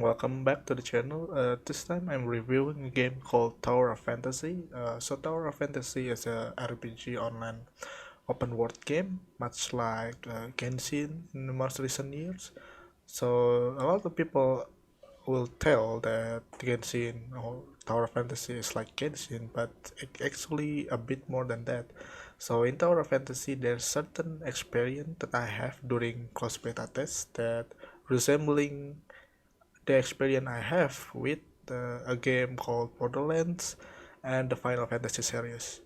welcome back to the channel. This time I'm reviewing a game called Tower of Fantasy. Tower of Fantasy is a RPG online open world game, much like Genshin in the most recent years. So a lot of people will tell that Genshin or Tower of Fantasy is like Genshin, but it actually a bit more than that. So in Tower of Fantasy, there's certain experience that I have during closed beta test that resembling the experience I have with a game called Borderlands and the Final Fantasy series.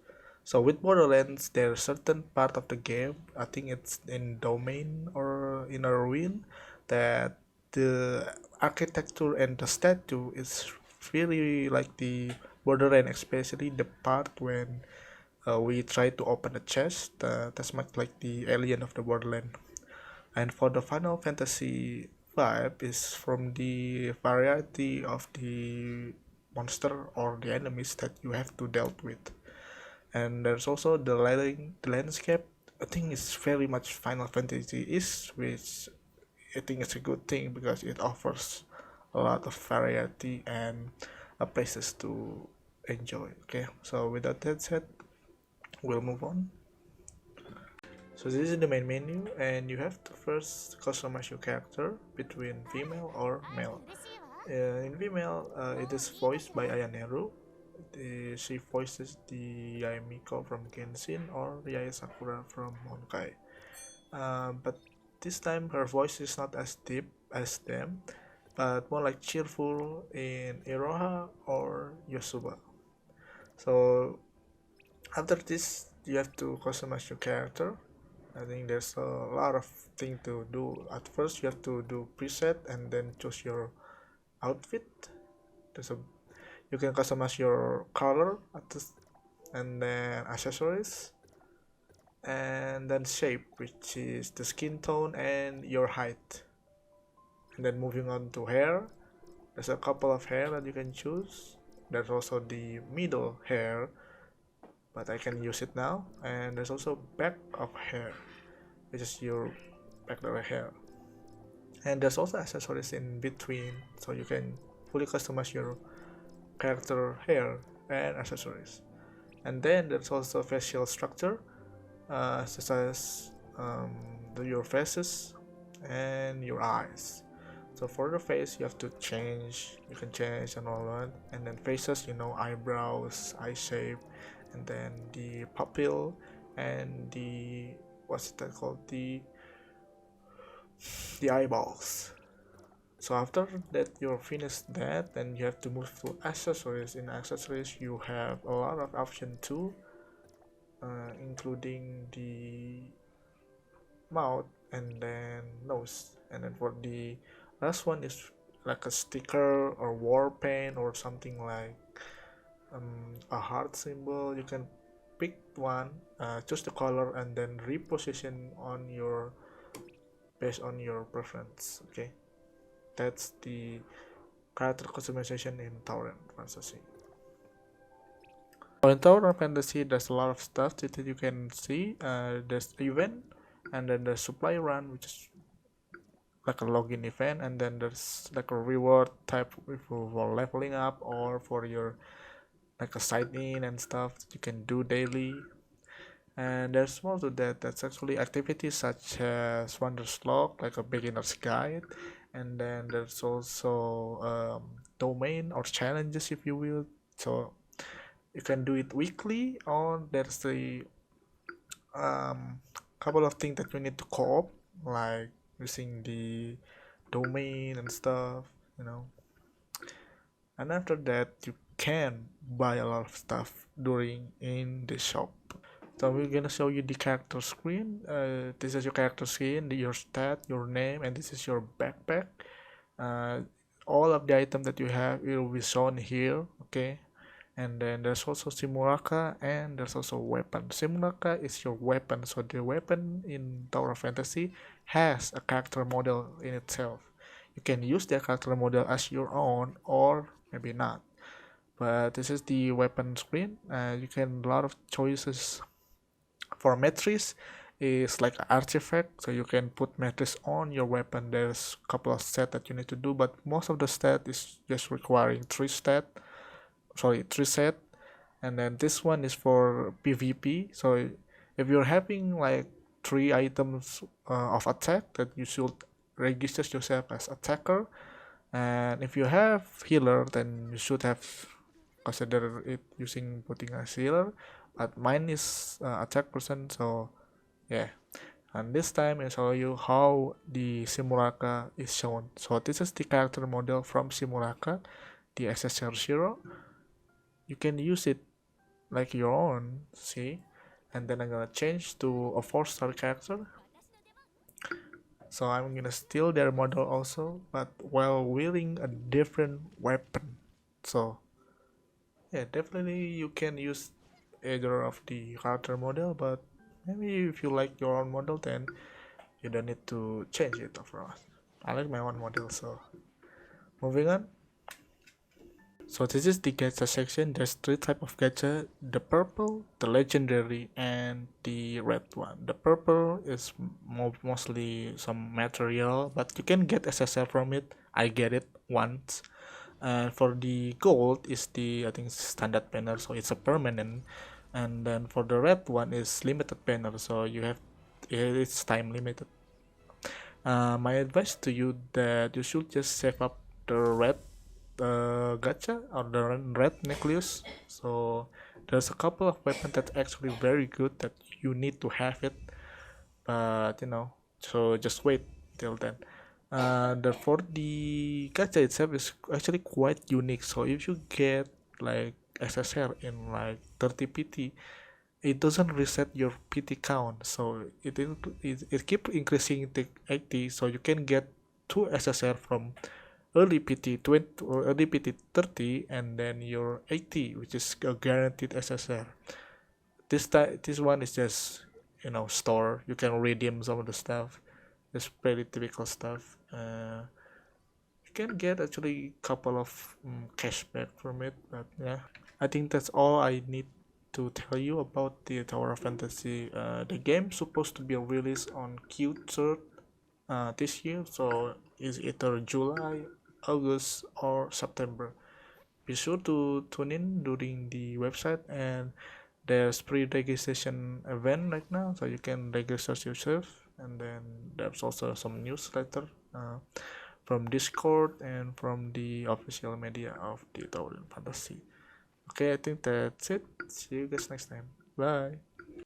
So with Borderlands, there's certain part of the game, I think it's in domain or in a ruin, that the architecture and the statue is really like the Borderlands, especially the part when we try to open a chest. That's much like the alien of the Borderlands. And for the Final Fantasy vibe is from the variety of the monster or the enemies that you have to dealt with. And there's also the lighting, the landscape. I think it's very much Final Fantasy is, which I think is a good thing because it offers a lot of variety and places to enjoy. Okay, so without that said, we'll move on. So this is the main menu, and you have to first customize your character between female or male. In female, it is voiced by Ayaneru. She voices the Yae Miko from Genshin or Yae Sakura from Honkai. But this time her voice is not as deep as them, but more like cheerful in Iroha or Yosuba. So after this, you have to customize your character. I think there's a lot of things to do. At first, you have to do preset and then choose your outfit. There's a You can customize your color at this, and then accessories, and then shape, which is the skin tone and your height. And then moving on to hair, there's a couple of hair that you can choose. There's also the middle hair, but I can use it now. And there's also back of hair, which is your background hair. And there's also accessories in between, so you can fully customize your character hair and accessories. And then there's also facial structure, such as your faces and your eyes. So for the face, you have to change. You can change and all that. And then faces, eyebrows, eye shape, and then the pupil, and the what's that called? The eyeballs. So after that you're finished that, then you have to move to accessories. In accessories, you have a lot of options too, including the mouth and then nose. And then for the last one is like a sticker or war paint or something like a heart symbol. You can pick one, choose the color, and then reposition on your based on your preference. Okay, that's the character customization in Tower Fantasy. In Tower Fantasy, there's a lot of stuff that you can see. There's event, and then there's supply run, which is like a login event, and then there's like a reward type for leveling up or for your like a sign in and stuff that you can do daily. And there's more to that. That's actually activities such as Wonders Log, like a beginner's guide, and then there's also domain or challenges, if you will. So you can do it weekly, or there's the couple of things that you need to co-op, like using the domain and stuff, you know. And after that, you can buy a lot of stuff during in the shop. So we're gonna show you the character screen. This is your character screen, your stat, your name, and this is your backpack. Uh, all of the item that you have will be shown here. Okay, and then there's also Simuraka, and there's also weapon. Simuraka is your weapon, so the weapon in Tower of Fantasy has a character model in itself. You can use the character model as your own, or maybe not. But this is the weapon screen. You can a lot of choices for matrix. is like an artifact, so you can put matrix on your weapon. There's a couple of stats that you need to do, but most of the stat is just requiring three set. And then this one is for PvP. So if you're having like three items of attack, that you should register yourself as attacker. And if you have healer, then you should have consider it using putting as healer. But mine is attack person, so yeah. And this time I show you how the Simulacra is shown. So this is the character model from Simulacra, the SSR 0. You can use it like your own, see? And then I'm gonna change to a 4-star character. So I'm gonna steal their model also, but while wielding a different weapon. So yeah, definitely you can use either of the character model, but maybe if you like your own model, then you don't need to change it overall. I like my own model, so moving on. So this is the gacha section. There's three type of gacha: the purple, the legendary, and the red one. The purple is mostly some material, but you can get SSL from it. I get it once. And for the gold is the, I think, standard banner, so it's a permanent. And then for the red one is limited banner, so you have, it's time limited. My advice to you that you should just save up the red gacha or the red nucleus. So there's a couple of weapons that's actually very good that you need to have it, but so just wait till then. For the gacha itself is actually quite unique. So if you get like SSR in like 30 PT, it doesn't reset your PT count. So it keep increasing to 80. So you can get 2 SSR from early PT 20 or early PT 30, and then your 80, which is a guaranteed SSR. This one is just store. You can redeem some of the stuff. It's pretty typical stuff. You can get actually couple of cashback from it, but yeah, I think that's all I need to tell you about the Tower of Fantasy. The game supposed to be released on Q3 this year, so it's either July, August, or September. Be sure to tune in during the website, and there's pre-registration event right now, so you can register yourself. And then there's also some newsletter from Discord and from the official media of the Tower of Fantasy. Okay, I think that's it. See you guys next time. Bye.